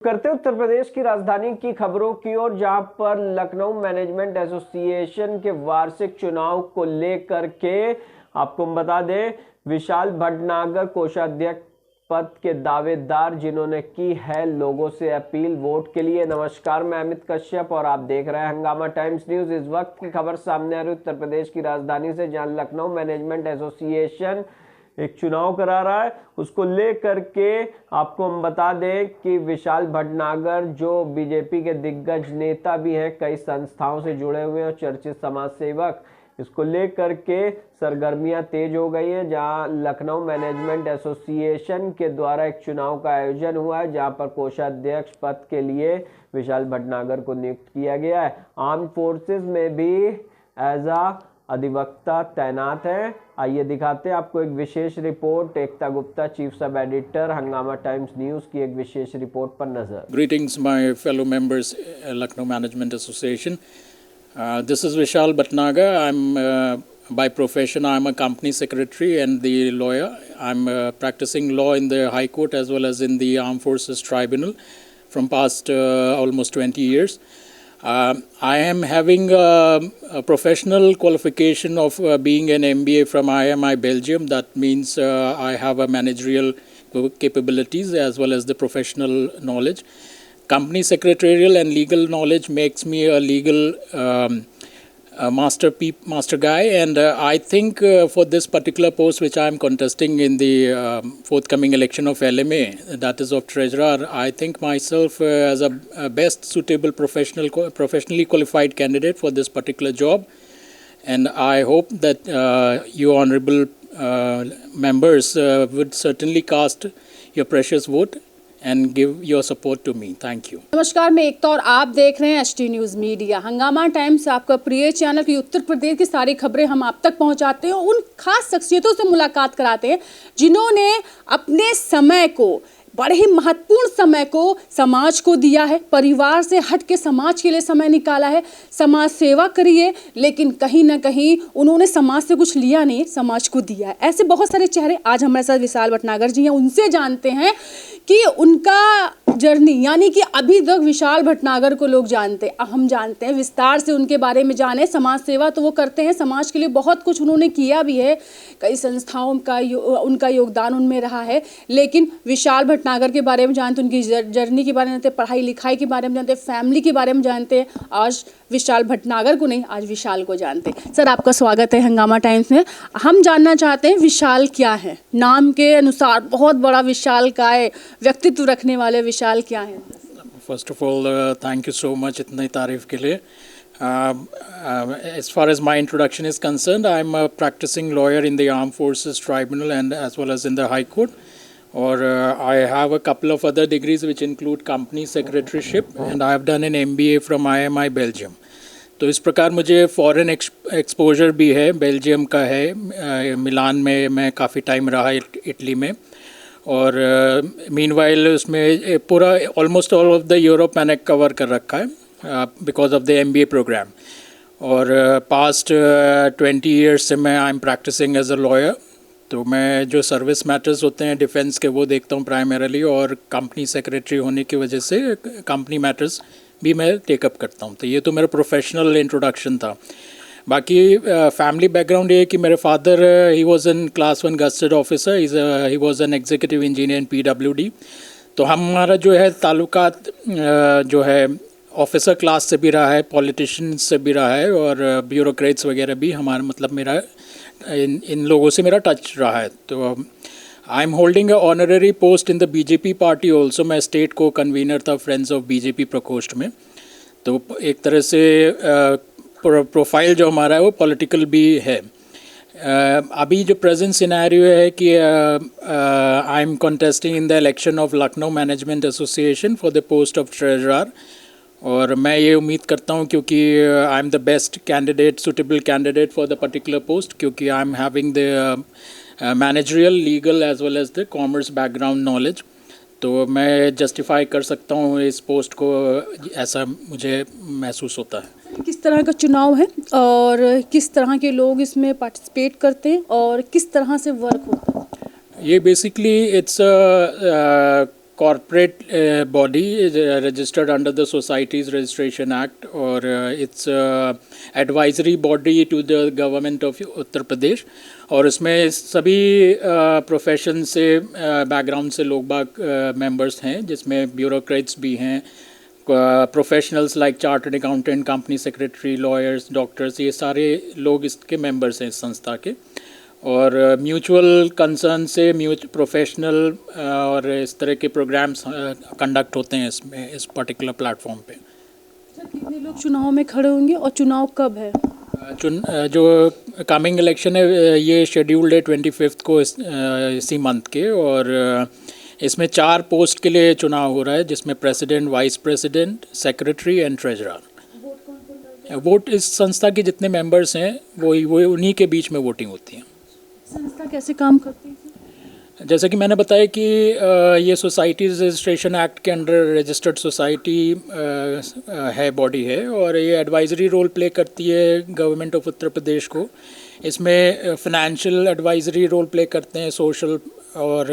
करते उत्तर प्रदेश की राजधानी की खबरों की ओर, जहां पर लखनऊ मैनेजमेंट एसोसिएशन के वार्षिक चुनाव को लेकर के आपको हम बता दें, विशाल भटनागर कोषाध्यक्ष पद के दावेदार, जिन्होंने की है लोगों से अपील वोट के लिए। नमस्कार, मैं अमित कश्यप और आप देख रहे हैं हंगामा टाइम्स न्यूज। इस वक्त की खबर सामने आ रही उत्तर प्रदेश की राजधानी से, जहां लखनऊ मैनेजमेंट एसोसिएशन एक चुनाव करा रहा है। उसको लेकर के आपको हम बता दें कि विशाल भटनागर जो बीजेपी के दिग्गज नेता भी हैं, कई संस्थाओं से जुड़े हुए हैं और चर्चित समाज सेवक, इसको लेकर के सरगर्मियां तेज हो गई हैं। जहां लखनऊ मैनेजमेंट एसोसिएशन के द्वारा एक चुनाव का आयोजन हुआ है, जहां पर कोषाध्यक्ष पद के लिए विशाल भटनागर को नियुक्त किया गया है। आर्म फोर्सेस में भी एज अधिवक्ता तैनात है। आइए दिखाते हैं आपको एक विशेष रिपोर्ट। एकता गुप्ता, चीफ सब एडिटर, हंगामा टाइम्स न्यूज की एक विशेष रिपोर्ट पर नजर। Greetings, my fellow members, Lucknow Management Association. This is Vishal Bhatnagar. By profession, I'm a company secretary and the lawyer. I'm practicing law in the High Court as well as in the Armed Forces Tribunal from past almost 20 years. I am having a professional qualification of being an MBA from IMI Belgium. That means I have a managerial capabilities as well as the professional knowledge. Company secretarial and legal knowledge makes me a legal master guy, and I think for this particular post which I am contesting in the forthcoming election of LMA, that is of treasurer, I think myself as a best suitable professionally qualified candidate for this particular job, and I hope that you honorable members would certainly cast your precious vote and give your support to me. Thank you. नमस्कार, मैं एकता और आप देख रहे हैं HT news media. हंगामा times आपका प्रिय चैनल की उत्तर प्रदेश की सारी खबरें हम आप तक पहुंचाते हैं, उन खास शख्सियतों से मुलाकात कराते हैं जिन्होंने अपने समय को, बड़े ही महत्वपूर्ण समय को समाज को दिया है, परिवार से हट के समाज के लिए समय निकाला है, समाज सेवा करी है, लेकिन कहीं ना कहीं उन्होंने समाज से कुछ लिया नहीं, समाज को दिया है। ऐसे बहुत सारे चेहरे आज हमारे साथ विशाल भटनागर जी हैं, उनसे जानते हैं कि उनका जर्नी, यानी कि अभी तक विशाल भटनागर को लोग जानते हैं, हम जानते हैं, विस्तार से उनके बारे में जाने। समाज सेवा तो वो करते हैं, समाज के लिए बहुत कुछ उन्होंने किया भी है, कई संस्थाओं का उनका योगदान उनमें रहा है। लेकिन विशाल भटनागर के बारे में जानते, उनकी जर्नी के बारे में जानते, पढ़ाई लिखाई के बारे में जानते, फैमिली के बारे में जानते हैं। आज विशाल भटनागर को नहीं, आज विशाल को जानते। सर, आपका स्वागत है हंगामा टाइम्स में। हम जानना चाहते हैं विशाल क्या है? नाम के अनुसार बहुत बड़ा विशाल का है, व्यक्तित्व रखने वाले विशाल क्या है? First of all, thank you so much इतनी तारीफ के लिए। As far as my introduction is concerned, I'm a practicing lawyer in the Armed Forces Tribunal and as well as in the High Court. Or I have a couple of other degrees which include company secretaryship and I have done an MBA from IMI Belgium. तो इस प्रकार मुझे foreign exposure भी है, Belgium का है, मिलान में मैं काफ़ी टाइम रहा, इटली में, और मीनवाइल उसमें पूरा almost all of the Europe मैंने कवर कर रखा है because of the MBA program. और पास्ट 20 ईयर्स से मैं I am practicing as a lawyer. तो मैं जो सर्विस मैटर्स होते हैं डिफेंस के वो देखता हूँ प्राइमरीली, और कंपनी सेक्रेटरी होने की वजह से कंपनी मैटर्स भी मैं टेकअप करता हूँ। तो ये तो मेरा प्रोफेशनल इंट्रोडक्शन था। बाकी फैमिली बैकग्राउंड ये है कि मेरे father he was an class 1 gazetted officer, he was an executive engineer in PWD। तो हमारा जो है ताल्लुकात जो है ऑफिसर क्लास से भी रहा है, पॉलिटिशियंस से भी रहा है, और ब्यूरोक्रेट्स वगैरह भी हमारा, मतलब मेरा इन लोगों से मेरा टच रहा है। तो I am holding a honorary post in the BJP party also. मैं स्टेट को कन्वीनर था फ्रेंड्स ऑफ BJP प्रकोष्ठ में। तो एक तरह से प्रोफाइल जो हमारा है वो पॉलिटिकल भी है। अभी जो प्रेजेंट सिनेरियो है कि I am contesting in the election of Lucknow management association for the post of treasurer, और मैं ये उम्मीद करता हूँ क्योंकि I am the best candidate, suitable candidate for the particular post, क्योंकि I am having the managerial, legal as well as the commerce background knowledge. तो मैं जस्टिफाई कर सकता हूँ इस पोस्ट को, ऐसा मुझे महसूस होता है। किस तरह का चुनाव है और किस तरह के लोग इसमें पार्टिसिपेट करते हैं और किस तरह से वर्क होता है? ये basically it's corporate body registered under the Societies Registration Act, और it's advisory body to the government of Uttar Pradesh. और इसमें सभी प्रोफेशन से बैकग्राउंड से लोग बाग मेंबर्स हैं, जिसमें ब्यूरोक्रेट्स भी हैं, professionals like chartered accountant, company secretary, lawyers, doctors, ये सारे लोग इसके मेंबर्स हैं इस संस्था के। और म्यूचुअल कंसर्न से प्रोफेशनल और इस तरह के प्रोग्राम्स कंडक्ट होते हैं इसमें, इस पर्टिकुलर प्लेटफॉर्म पे। सर, कितने लोग चुनाव में खड़े होंगे और चुनाव कब है? जो कमिंग इलेक्शन है ये शेड्यूल्ड है 25 को इसी मंथ के, और इसमें 4 पोस्ट के लिए चुनाव हो रहा है, जिसमें president, vice president, secretary and treasurer. Vote इस संस्था के जितने मेंबर्स हैं वो उन्हीं के बीच में वोटिंग होती है। संस्था कैसे काम करती है? जैसा कि मैंने बताया कि ये सोसाइटीज़ रजिस्ट्रेशन एक्ट के अंडर रजिस्टर्ड सोसाइटी है, बॉडी है, और ये एडवाइजरी रोल प्ले करती है गवर्नमेंट ऑफ उत्तर प्रदेश को। इसमें फाइनेंशियल एडवाइजरी रोल प्ले करते हैं, सोशल और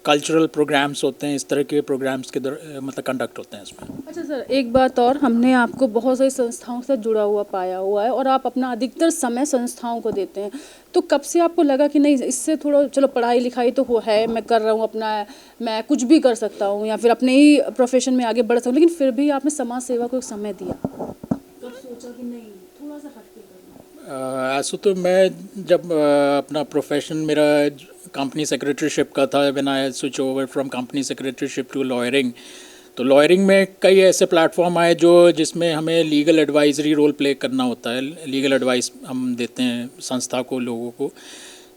कल्चरल प्रोग्राम्स होते हैं, इस तरह के प्रोग्राम्स के मतलब कंडक्ट होते हैं इसमें। अच्छा सर, एक बात और, हमने आपको बहुत सारी संस्थाओं से जुड़ा हुआ पाया हुआ है और आप अपना अधिकतर समय संस्थाओं को देते हैं, तो कब से आपको लगा कि नहीं, इससे थोड़ा, चलो पढ़ाई लिखाई तो हो है, मैं कर रहा हूँ अपना, मैं कुछ भी कर सकता हूँ या फिर अपने ही प्रोफेशन में आगे बढ़ सकता हूँ, लेकिन फिर भी आपने समाज सेवा को एक समय दिया, कब सोचा कि नहीं थोड़ा सा हटके करना? ऐसा तो मैं जब अपना प्रोफेशन मेरा कंपनी सेक्रेटरीशिप का था, when I switch over from company secretaryship to lawyering, तो लॉयरिंग में कई ऐसे प्लेटफॉर्म आए जिसमें हमें लीगल एडवाइजरी रोल प्ले करना होता है, लीगल एडवाइस हम देते हैं संस्था को, लोगों को।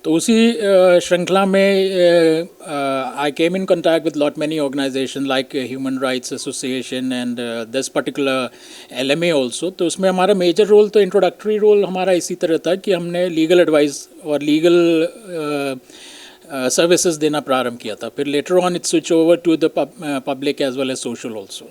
तो उसी श्रृंखला में I came in contact with lot many organization like human rights association and this particular LMA also. तो उसमें हमारा मेजर रोल, तो इंट्रोडक्टरी रोल हमारा इसी तरह था कि हमने लीगल एडवाइस और लीगल सर्विसेज देना प्रारंभ किया था। फिर later on it switch over to the public as well as social also.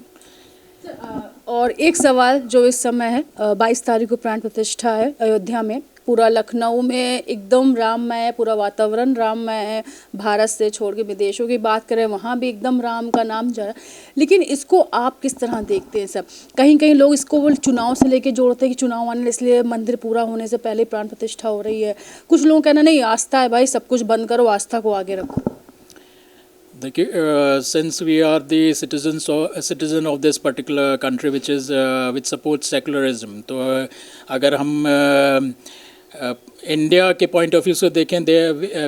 और एक सवाल जो इस समय है, 22 तारीख को प्राण प्रतिष्ठा है अयोध्या में, पूरा लखनऊ में एकदम राममय है, पूरा वातावरण राममय है, भारत से छोड़ के विदेशों की बात करें वहाँ भी एकदम राम का नाम जा रहा है, लेकिन इसको आप किस तरह देखते हैं सब? कहीं कहीं लोग इसको वो चुनाव से लेके जोड़ते हैं कि चुनाव आने, इसलिए मंदिर पूरा होने से पहले प्राण प्रतिष्ठा हो रही है। कुछ लोग कहना नहीं, आस्था है भाई, सब कुछ बंद करो, आस्था को आगे रखो। देखिए, since we are the citizen of this particular country which support secularism, तो अगर हम इंडिया के पॉइंट ऑफ व्यू से देखें,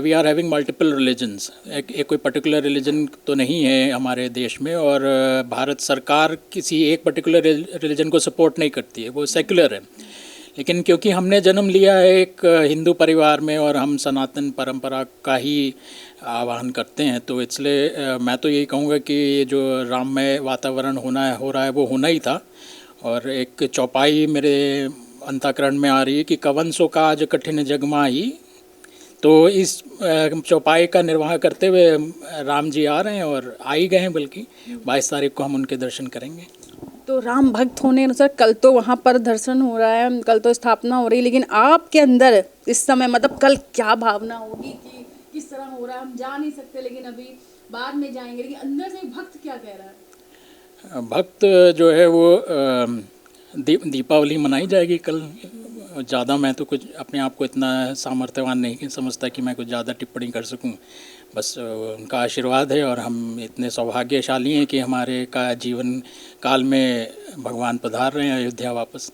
we are having multiple religions. एक कोई पर्टिकुलर रिलीजन तो नहीं है हमारे देश में, और भारत सरकार किसी एक पर्टिकुलर रिलीजन को सपोर्ट नहीं करती है, वो सेकुलर है। लेकिन क्योंकि हमने जन्म लिया है एक हिंदू परिवार में और हम सनातन परंपरा का ही आह्वान करते हैं, तो इसलिए मैं तो यही कहूँगा कि ये जो राममय वातावरण हो रहा है वो होना ही था। और एक चौपाई मेरे अंतःकरण में आ रही है कि कवन सो काज कठिन जगमाई, तो इस चौपाई का निर्वाह करते हुए राम जी आ रहे हैं और आ ही गए हैं, बल्कि 22 तारीख को हम उनके दर्शन करेंगे। तो राम भक्त होने अनुसार कल तो वहाँ पर दर्शन हो रहा है, कल तो स्थापना हो रही है, लेकिन आपके अंदर इस समय मतलब कल क्या भावना होगी कि किस तरह हो रहा है? हम जा नहीं सकते, लेकिन अभी बाद में जाएंगे, लेकिन अंदर से भक्त क्या कह रहा है? भक्त जो है वो दीपावली मनाई जाएगी कल। ज़्यादा मैं तो कुछ अपने आप को इतना सामर्थ्यवान नहीं समझता कि मैं कुछ ज़्यादा टिप्पणी कर सकूं। बस उनका आशीर्वाद है और हम इतने सौभाग्यशाली हैं कि हमारे का जीवन काल में भगवान पधार रहे हैं अयोध्या वापस।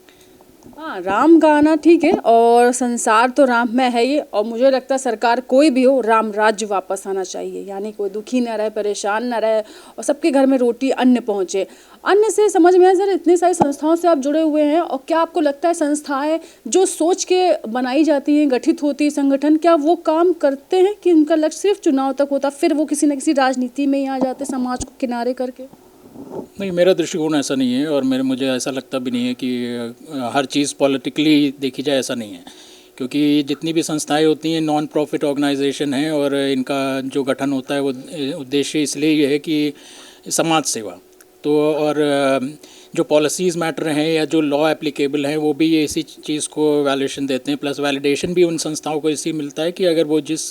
हाँ, राम का आना ठीक है, और संसार तो राम में है ये, और मुझे लगता है सरकार कोई भी हो, राम राज्य वापस आना चाहिए, यानी कोई दुखी न रहे, परेशान न रहे, और सबके घर में रोटी अन्न पहुँचे। अन्न से समझ में आया सर, इतनी सारी संस्थाओं से आप जुड़े हुए हैं, और क्या आपको लगता है संस्थाएं जो सोच के बनाई जाती हैं, गठित होती है संगठन, क्या वो काम करते हैं कि उनका लक्ष्य सिर्फ चुनाव तक होता, फिर वो किसी न किसी राजनीति में ही आ जाते, समाज को किनारे करके? नहीं, मेरा दृष्टिकोण ऐसा नहीं है, और मुझे ऐसा लगता भी नहीं है कि हर चीज़ पॉलिटिकली देखी जाए, ऐसा नहीं है। क्योंकि जितनी भी संस्थाएं होती हैं नॉन प्रॉफिट ऑर्गेनाइजेशन हैं, और इनका जो गठन होता है वो उद्देश्य इसलिए ये है कि समाज सेवा। तो तो और जो पॉलिसीज़ मैटर हैं या जो लॉ एप्लीकेबल हैं वो भी ये इसी चीज़ को वैल्यूएशन देते हैं, प्लस वैलिडेशन भी उन संस्थाओं को इसी मिलता है कि अगर वो जिस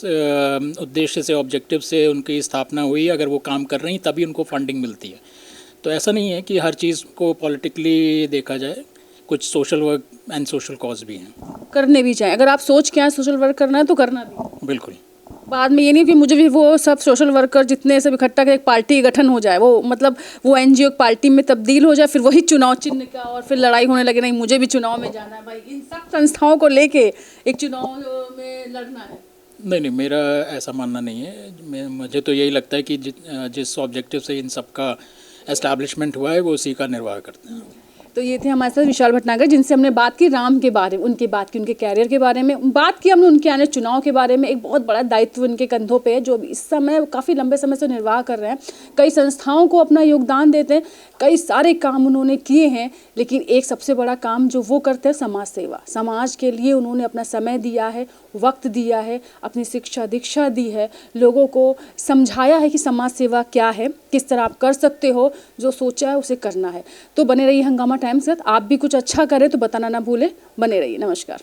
उद्देश्य से, ऑब्जेक्टिव से उनकी स्थापना हुई, अगर वो काम कर रही हैं तभी उनको फंडिंग मिलती है। तो ऐसा नहीं है कि हर चीज़ को पॉलिटिकली देखा जाए, कुछ social work and social cause भी हैं। करने भी चाहिए, अगर आप सोच के आए सोशल वर्क करना है तो करना भी। बिल्कुल। बाद में ये नहीं कि मुझे भी वो सब सोशल वर्कर जितने सब इकट्ठा कर एक पार्टी गठन हो जाए, वो मतलब वो एनजीओ पार्टी में तब्दील हो जाए, फिर वही चुनाव चिन्ह का और फिर लड़ाई होने लगे, नहीं मुझे भी चुनाव में जाना है भाई, इन सब संस्थाओं को लेके एक चुनाव में लड़ना है। नहीं, मेरा ऐसा मानना नहीं है। मुझे तो यही लगता है कि जिस ऑब्जेक्टिव से इन सब का एस्टैब्लिशमेंट हुआ है वो उसी का निर्वाह करते हैं। तो ये थे हमारे साथ विशाल भटनागर, जिनसे हमने बात की राम के बारे में, उनकी बात की उनके कैरियर के बारे में, बात की हमने उनके आने चुनाव के बारे में। एक बहुत बड़ा दायित्व उनके कंधों पे है जो इस समय काफ़ी लंबे समय से निर्वाह कर रहे हैं, कई संस्थाओं को अपना योगदान देते हैं, कई सारे काम उन्होंने किए हैं, लेकिन एक सबसे बड़ा काम जो वो करते हैं समाज सेवा। समाज के लिए उन्होंने अपना समय दिया है, वक्त दिया है, अपनी शिक्षा दीक्षा दी है, लोगों को समझाया है कि समाज सेवा क्या है, किस तरह आप कर सकते हो, जो सोचा है उसे करना है। तो बने रहिए हंगामा टाइम्स के साथ। आप भी कुछ अच्छा करें तो बताना ना भूलें। बने रहिए। नमस्कार।